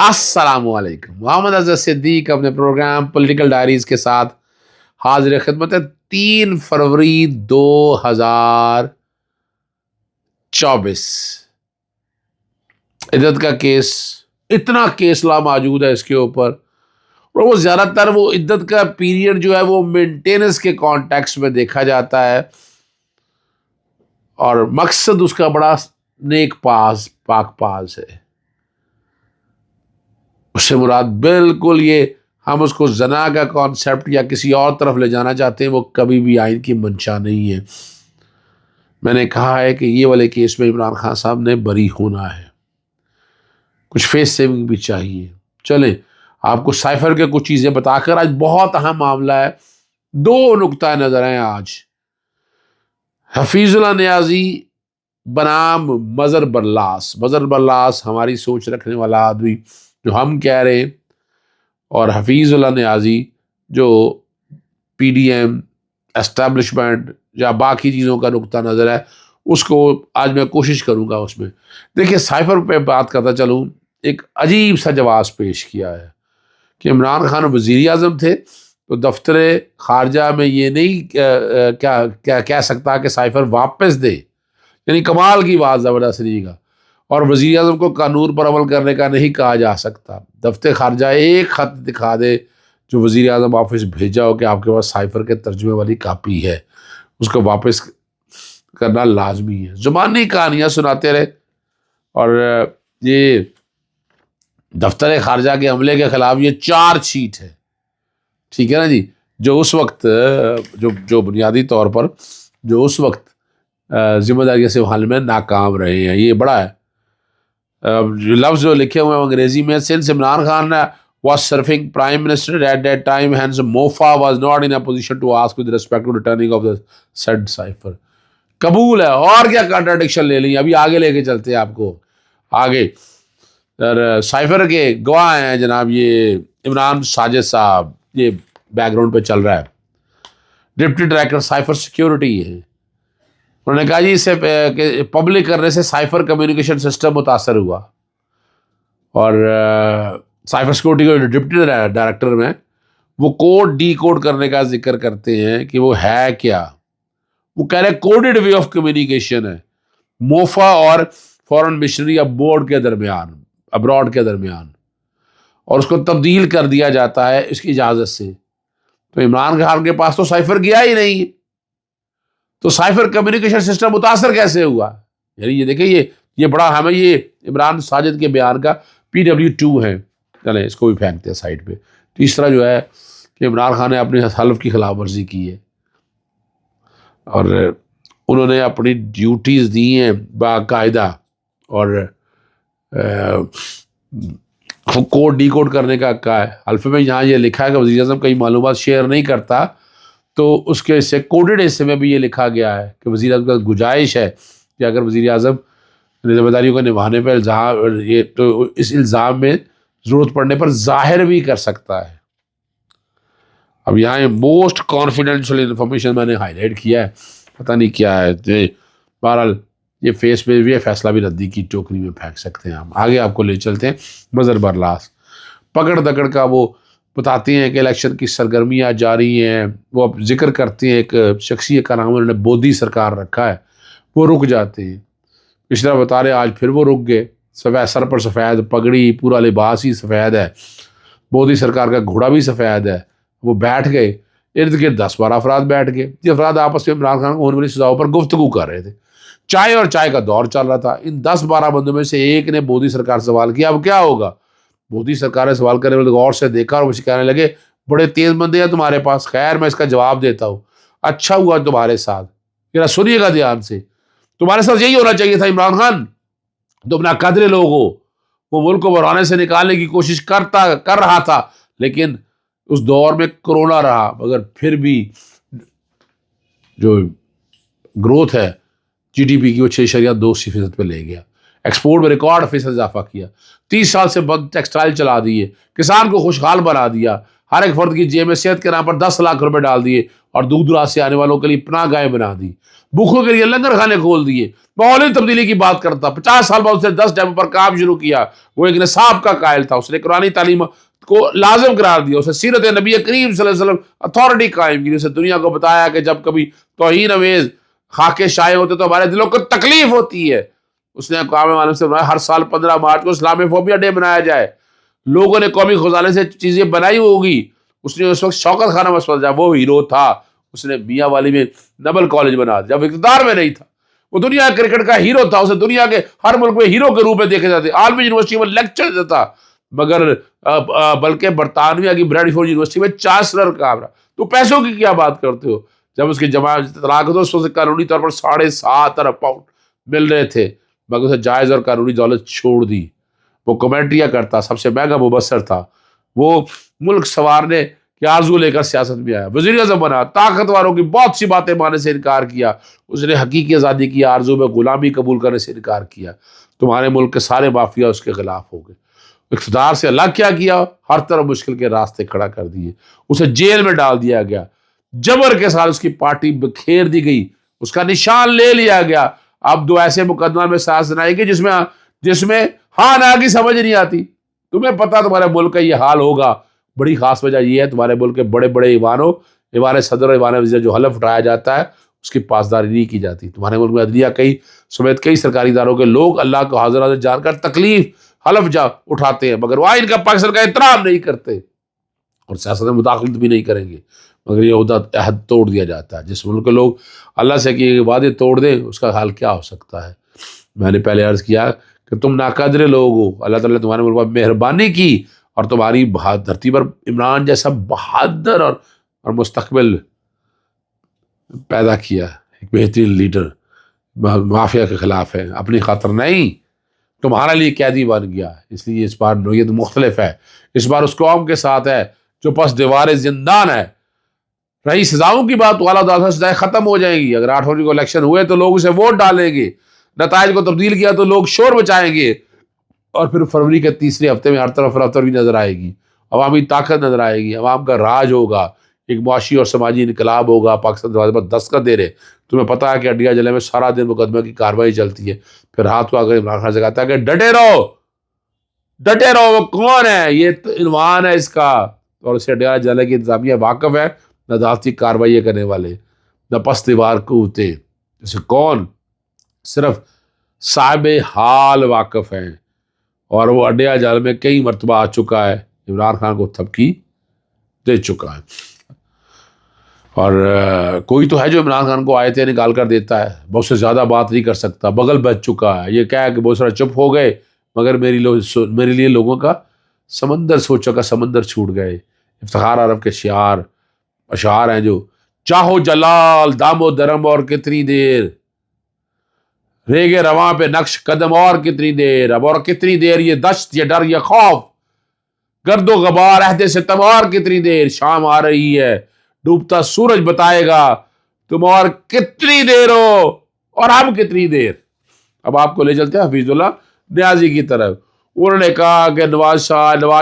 السلام علیکم. محمد اظہر صدیق اپنے پروگرام پولیٹیکل ڈائریز کے ساتھ حاضر خدمت ہے. 3 فروری 2024 عدت کا کیس. اتنا کیس لا موجود ہے اس کے اوپر، اور وہ زیادہ تر وہ عدت کا پیریڈ جو ہے وہ مینٹیننس کے کانٹیکسٹ میں دیکھا جاتا ہے، اور مقصد اس کا بڑا نیک پاس پاک پاس ہے. اس سے مراد بالکل یہ ہم اس کو زنا کا کانسیپٹ یا کسی اور طرف لے جانا چاہتے ہیں، وہ کبھی بھی آئین کی منشا نہیں ہے. میں نے کہا ہے کہ یہ والے کیس میں عمران خان صاحب نے بری ہونا ہے، کچھ فیس سیونگ بھی چاہیے. چلیں آپ کو سائفر کے کچھ چیزیں بتا کر، آج بہت اہم معاملہ ہے. 2 نقطہ نظر ہیں آج. حفیظ اللہ نیازی بنام مظہر برلاس ہماری سوچ رکھنے والا آدمی جو ہم کہہ رہے ہیں، اور حفیظ اللہ نیازی جو پی ڈی ایم اسٹیبلشمنٹ یا باقی چیزوں کا نقطہ نظر ہے، اس کو آج میں کوشش کروں گا. اس میں دیکھیے سائفر پہ بات کرتا چلوں. ایک عجیب سا جواز پیش کیا ہے کہ عمران خان وزیر اعظم تھے تو دفتر خارجہ میں یہ نہیں کیا کہہ سکتا کہ سائفر واپس دے، یعنی کمال کی بات زبردست نہیں گا. اور وزیر اعظم کو قانون پر عمل کرنے کا نہیں کہا جا سکتا. دفتر خارجہ ایک خط دکھا دے جو وزیر اعظم آفس بھیجا ہو کہ آپ کے پاس سائفر کے ترجمے والی کاپی ہے، اس کو واپس کرنا لازمی ہے. زبانی کہانیاں سناتے رہے. اور یہ دفتر خارجہ کے عملے کے خلاف یہ چارج شیٹ ہے، ٹھیک ہے نا جی، جو اس وقت جو بنیادی طور پر جو اس وقت ذمہ داری سے حل میں ناکام رہے ہیں. یہ بڑا ہے. لفظ جو لکھے ہوئے ہیں انگریزی میں، since Imran Khan was serving prime minister at that time, hence MOFA was not in a position to ask with respect to returning of the said cipher. قبول ہے. اور کیا کنٹراڈکشن لے لیں، ابھی آگے لے کے چلتے ہیں آپ کو آگے. سائفر کے گواہ ہیں جناب یہ عمران ساجد صاحب، یہ بیک گراؤنڈ پہ چل رہا ہے. ڈپٹی ڈائریکٹر سائفر سیکیورٹی ہے. انہوں نے کہا جی اسے پبلک کرنے سے سائفر کمیونیکیشن سسٹم متاثر ہوا، اور سائفر سیکورٹی کے ڈپٹی ڈائریکٹر میں وہ کوڈ ڈی کوڈ کرنے کا ذکر کرتے ہیں کہ وہ ہے کیا. وہ کہہ رہے کوڈڈ وے آف کمیونیکیشن ہے موفا اور فورن مشنری بورڈ کے درمیان، ابراڈ کے درمیان، اور اس کو تبدیل کر دیا جاتا ہے اس کی اجازت سے. تو عمران خان کے پاس تو سائفر گیا ہی نہیں، تو سائفر کمیونیکیشن سسٹم متاثر کیسے ہوا؟ یعنی یہ دیکھیں یہ بڑا ہمیں یہ عمران ساجد کے بیان کا PW2 ہے. چلیں اس کو بھی پھینکتے ہیں سائڈ پہ. تیسرا جو ہے کہ عمران خان نے اپنے حلف کی خلاف ورزی کی ہے، اور انہوں نے اپنی ڈیوٹیز دی ہیں باقاعدہ، اور کوڈ ڈی کوڈ کرنے کا کہا ہے. حلف میں یہاں یہ لکھا ہے کہ وزیر اعظم کئی معلومات شیئر نہیں کرتا، تو اس کے حصے کوڈڈ حصے میں بھی یہ لکھا گیا ہے کہ وزیر اعظم کا گنجائش ہے کہ اگر وزیر اعظم ذمہ داریوں کو نبھانے پر الزام یہ تو اس الزام میں ضرورت پڑنے پر ظاہر بھی کر سکتا ہے. اب یہاں موسٹ کانفیڈینشیل انفارمیشن میں نے ہائی لائٹ کیا ہے، پتہ نہیں کیا ہے. بہرحال یہ فیس پہ یہ فیصلہ بھی ردی کی ٹوکری میں پھینک سکتے ہیں. ہم آگے آپ کو لے چلتے ہیں. مظہر برلاس پکڑ دکڑ کا وہ بتاتے ہیں کہ الیکشن کی سرگرمیاں جاری ہیں. وہ اب ذکر کرتے ہیں ایک شخصیت کا نام انہوں نے مودی سرکار رکھا ہے، وہ رک جاتے ہیں. پچھلی طرح بتا رہے آج پھر وہ رک گئے. سر پر سفید پگڑی، پورا لباس ہی سفید ہے، مودی سرکار کا گھوڑا بھی سفید ہے. وہ بیٹھ گئے، ارد گرد 10-12 افراد بیٹھ گئے. یہ افراد آپس میں عمران خان کو ہونے والی سزاؤں پر گفتگو کر رہے تھے. چائے کا دور چل رہا تھا. ان 10-12 بندوں میں سے ایک نے مودی سرکار سے سوال کیا اب کیا ہوگا. مودی سرکار نے سوال کرنے والے غور سے دیکھا اور مجھے کہنے لگے بڑے تیز بندے ہیں تمہارے پاس. خیر میں اس کا جواب دیتا ہوں. اچھا ہوا تمہارے ساتھ، ذرا سنیے گا دھیان سے. تمہارے ساتھ یہی ہونا چاہیے تھا عمران خان. تم ناقدر لوگ ہو. وہ ملک کو بحرانے سے نکالنے کی کوشش کر رہا تھا، لیکن اس دور میں کرونا رہا، مگر پھر بھی جو گروتھ ہے GDP کی وہ 6.2% پہ لے گیا. ایکسپورٹ میں ریکارڈ فیصد اضافہ کیا. 30 سال سے بند ٹیکسٹائل چلا دیے، کسان کو خوشحال بنا دیا. ہر ایک فرد کی جیب میں صحت کے نام پر 10 لاکھ روپے ڈال دیے. اور دور دراز سے آنے والوں کے لیے پناہ گاہیں بنا دی، بھوکھوں کے لیے لنگر خانے کھول دیے۔ ماحولی تبدیلی کی بات کرتا، 50 سال بعد اس نے 10 ڈیموں پر کام شروع کیا۔ وہ ایک نصاب کا قائل تھا، اس نے قرآنی تعلیم کو لازم قرار دیا، اسے سیرت نبی کریم صلی اللہ علیہ وسلم اتھارٹی قائم کی، اسے دنیا کو بتایا کہ جب کبھی توہین امیز خاکے شائع ہوتے تو ہمارے دلوں کو تکلیف ہوتی ہے۔ اس نے اقوام عالم سے بنایا ہر سال 15 مارچ کو اسلامی فوبیا ڈے منایا جائے۔ لوگوں نے قومی خزانے سے چیزیں بنائی ہوگی۔ اس نے اس وقت شوکت خانہ مسجد جا، وہ ہیرو تھا، اس نے میاں والی میں نبل کالج بنا دیا جب اقتدار میں نہیں تھا۔ وہ دنیا کرکٹ کا ہیرو تھا، اسے دنیا کے ہر ملک میں ہیرو کے روپ میں دیکھے جاتے، عالمی یونیورسٹی میں لیکچر دیتا، مگر بلکہ برطانیہ کی بریڈ فورڈ یونیورسٹی میں چانسلر کام رہا۔ تو پیسوں کی کیا بات کرتے ہو؟ جب اس کی جماعت طلاق ہو تو اس وقت قانونی طور پر 7.5 ارب پاؤنڈ مل رہے تھے، مگر اسے جائز اور قانونی دولت چھوڑ دی۔ وہ کمنٹریاں کرتا، سب سے مہنگا مبصر تھا، وہ ملک سنوارنے کی آرزو لے کر سیاست میں آیا، وزیر اعظم بنا، طاقتوروں کی بہت سی باتیں ماننے سے انکار کیا، اس نے حقیقی آزادی کی آرزو میں غلامی قبول کرنے سے انکار کیا۔ تمہارے ملک کے سارے مافیا اس کے خلاف ہو گئے۔ اقتدار سے اللہ کیا ہر طرف مشکل کے راستے کھڑا کر دیے، اسے جیل میں ڈال دیا گیا، جبر کے ساتھ اس کی پارٹی بکھیر دی گئی، اس کا نشان لے لیا گیا۔ اب 2 ایسے مقدمات میں سازش سنائی گئی جس میں ہاں نہ کی سمجھ نہیں آتی۔ تمہیں پتا تمہارے ملک کا یہ حال ہوگا، بڑی خاص وجہ یہ ہے تمہارے ملک کے بڑے بڑے ایوان صدر اور ایوان وزیر جو حلف اٹھایا جاتا ہے اس کی پاسداری نہیں کی جاتی۔ تمہارے ملک میں عدلیہ سمیت کئی سرکاری اداروں کے لوگ اللہ کو حاضر حاضر جان کر تکلیف حلف اٹھاتے ہیں، مگر وہ آئین کا پاکستان کا احترام نہیں کرتے اور سیاست میں مداخلت بھی نہیں کریں گے، مگر یہ عہد توڑ دیا جاتا ہے۔ جس ملک کے لوگ اللہ سے کیے وعدے توڑ دیں اس کا حال کیا ہو سکتا ہے؟ میں نے پہلے عرض کیا کہ تم ناقدر لوگ ہو، اللہ تعالیٰ نے تمہارے ملک پر مہربانی کی اور تمہاری دھرتی پر عمران جیسا بہادر اور مستقبل پیدا کیا، ایک بہترین لیڈر، مافیا کے خلاف ہے، اپنی خاطر نہیں، تمہارے لیے قیدی بن گیا۔ اس لیے اس بار نوعیت مختلف ہے، اس بار اس قوم کے ساتھ ہے جو پس دیوار زندان ہے۔ رہی سزاؤں کی بات تو اعلیٰ عدالت سے سزائیں ختم ہو جائیں گی، اگر 8 فروری کو الیکشن ہوئے تو لوگ اسے ووٹ ڈالیں گے، نتائج کو تبدیل کیا تو لوگ شور مچائیں گے، اور پھر فروری کے تیسرے ہفتے میں ہر طرف رفتار بھی نظر آئے گی، عوامی طاقت نظر آئے گی، عوام کا راج ہوگا، ایک معاشی اور سماجی انقلاب ہوگا۔ پاکستان دروازے پر دستخط دے رہے، تمہیں پتا ہے کہ اڈیا ضلع میں سارا دن مقدمہ کی کارروائی چلتی ہے، پھر رات کو اگر عمران خان سے کہتا ہے کہ ڈٹے رہو، وہ کون ہے، یہ عنوان ہے اس کا، اور اسے اڈیا ضلع کی انتظامیہ واقف ہے، نہ عدالتی کارروائی کرنے والے، نہ پس دیوار قوتیں، جیسے کون، صرف صاحب حال واقف ہیں، اور وہ اڈیا جال میں کئی مرتبہ آ چکا ہے، عمران خان کو تھپکی دے چکا ہے، اور کوئی تو ہے جو عمران خان کو آیتیں نکال کر دیتا ہے، بہت سے زیادہ بات نہیں کر سکتا، بغل بچ چکا ہے، یہ کہا کہ بہت سارا چپ ہو گئے، مگر میرے لیے لوگوں کا سمندر، سوچوں کا سمندر چھوٹ گئے۔ افتخار عرب کے اشعار ہیں جو چاہو جلال دام و درم اور کتنی دیر، ریگے رواں پہ نقش قدم اور کتنی دیر، اب اور کتنی دیر، یہ دشت، یہ ڈر، یہ خوف، گرد و غبار، عہد ستم، اور کتنی دیر، شام آ رہی ہے، ڈوبتا سورج بتائے گا تم اور کتنی دیر ہو اور ہم کتنی دیر۔ اب آپ کو لے چلتے ہیں حفیظ اللہ نیازی کی طرف۔ انہوں نے کہا کہ نواز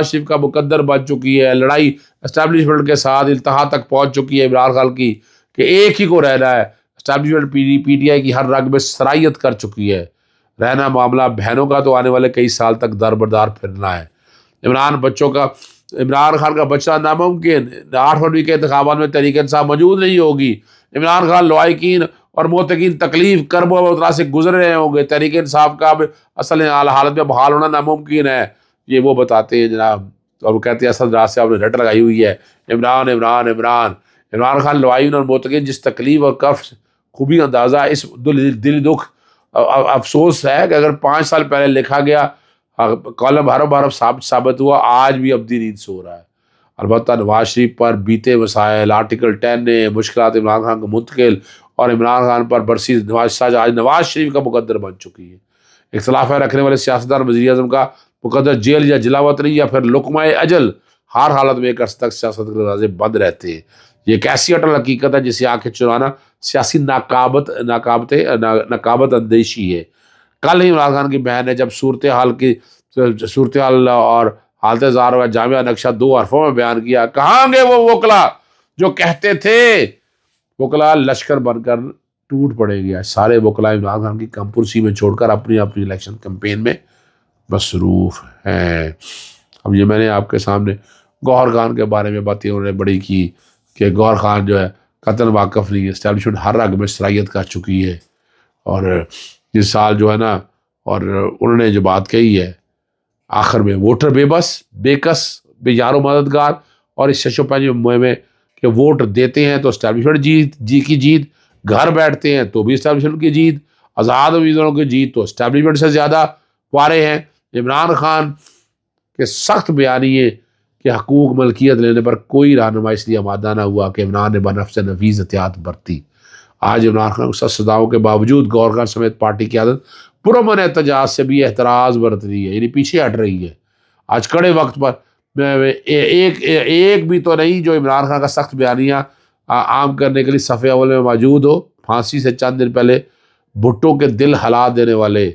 شریف کا مقدر بن چکی ہے، لڑائی اسٹیبلشمنٹ کے ساتھ التہا تک پہنچ چکی ہے عمران خان کی، کہ ایک ہی کو رہنا ہے۔ اسٹیبلشمنٹ پی ٹی آئی کی ہر رگ میں سرایت کر چکی ہے، رہنا معاملہ بہنوں کا تو آنے والے کئی سال تک در بدار پھرنا ہے۔ عمران خان کا بچہ ناممکن، 8 فروری کے انتخابات میں تحریک انصاف موجود نہیں ہوگی، عمران خان لوائقین اور موتقین تکلیف کرب و اترا سے گزر رہے ہوں گے، تحریک انصاف کا اب اصل حالت میں بحال ہونا ناممکن ہے، یہ وہ بتاتے ہیں جناب، اور وہ کہتے ہیں اصل راز سے آپ نے رٹ لگائی ہوئی ہے، عمران خان لوائقین اور موتقین جس تکلیف اور کف خوبی اندازہ، اس دلی دکھ افسوس ہے کہ اگر 5 سال پہلے لکھا گیا کالم حرف ثابت ہوا، آج بھی ابدی نیند سو رہا ہے۔ البتہ نواز شریف پر بیتے مسائل، آرٹیکل 10 نے مشکلات عمران خان کو منتقل، اور عمران خان پر برسی آج نواز شریف کا مقدر بن چکی ہے۔ اختلاف رکھنے والے سیاستدان وزیر اعظم کا مقدر جیل یا جلا وطنی یا پھر لقمہ اجل، ہر حالت میں ایک عرصے تک سیاست کے دروازے بند رہتے ہیں۔ یہ ایک ایسی اٹل حقیقت ہے جسے آنکھیں چرانا سیاسی نقابت اندیشی ہے۔ کل ہی عمران خان کی بہن نے جب صورتحال اور حالت زار و جامعہ نقشہ 2 حرفوں میں بیان کیا، کہاں گے وہ وکلا جو کہتے تھے وکلا لشکر بن کر ٹوٹ پڑیں گے. سارے وکلا عمران خان کی کم پرسی میں چھوڑ کر اپنی اپنی الیکشن کمپین میں مصروف ہیں. اب یہ میں نے آپ کے سامنے گوہر خان کے بارے میں باتیں انہوں نے بڑی کی کہ گوہر خان جو ہے قطن واقف نہیں ہے، اسٹیبلشمنٹ ہر رگ میں سرایت کر چکی ہے. اور اس سال جو ہے نا، اور انہوں نے جو بات کہی ہے آخر میں، ووٹر بے بس بے کس بے یار و مددگار، اور اس 605 مہم میں کہ ووٹ دیتے ہیں تو اسٹیبلشمنٹ کی جیت، گھر بیٹھتے ہیں تو بھی اسٹیبلشمنٹ کی جیت، آزاد امیدواروں کی جیت تو اسٹیبلشمنٹ سے زیادہ پارے ہیں. عمران خان کے سخت بیانیے کہ حقوق ملکیت لینے پر کوئی رہنما اس لیے آمادہ نہ ہوا کہ عمران نے بنفس نفیس احتیاط برتی. آج عمران خان کو سخت صداؤں کے باوجود گوہر خان سمیت پارٹی کی عادت پرامن احتجاج سے بھی احتراز برت رہی ہے، یعنی پیچھے ہٹ رہی ہے. آج کڑے وقت پر ایک بھی تو نہیں جو عمران خان کا سخت بیانیہ عام کرنے کے لیے صفحے اول میں موجود ہو. پھانسی سے چند دن پہلے بھٹو کے دل ہلا دینے والے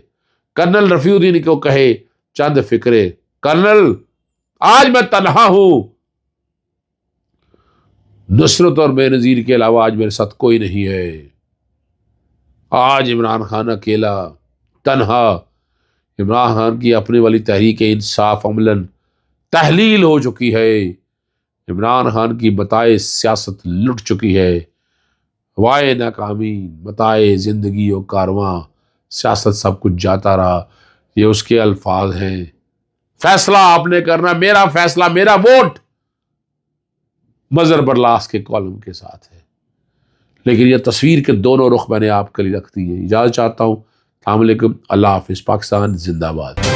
کرنل رفیع الدین کو کہے چند فکرے، کرنل آج میں تنہا ہوں، نصرت اور بے نظیر کے علاوہ آج میرے ساتھ کوئی نہیں ہے. آج عمران خان اکیلا تنہا. عمران خان کی اپنے والی تحریک انصاف عملاً تحلیل ہو چکی ہے. عمران خان کی متاع سیاست لٹ چکی ہے. وائے ناکامی، متاع زندگی و کارواں، سیاست سب کچھ جاتا رہا. یہ اس کے الفاظ ہیں. فیصلہ آپ نے کرنا، میرا فیصلہ میرا ووٹ مظہر برلاس کے کالم کے ساتھ ہے. لیکن یہ تصویر کے دونوں رخ میں نے آپ کے لیے رکھ دی ہے. اجازت چاہتا ہوں. السلام علیکم، اللہ حافظ. پاکستان زندہ باد.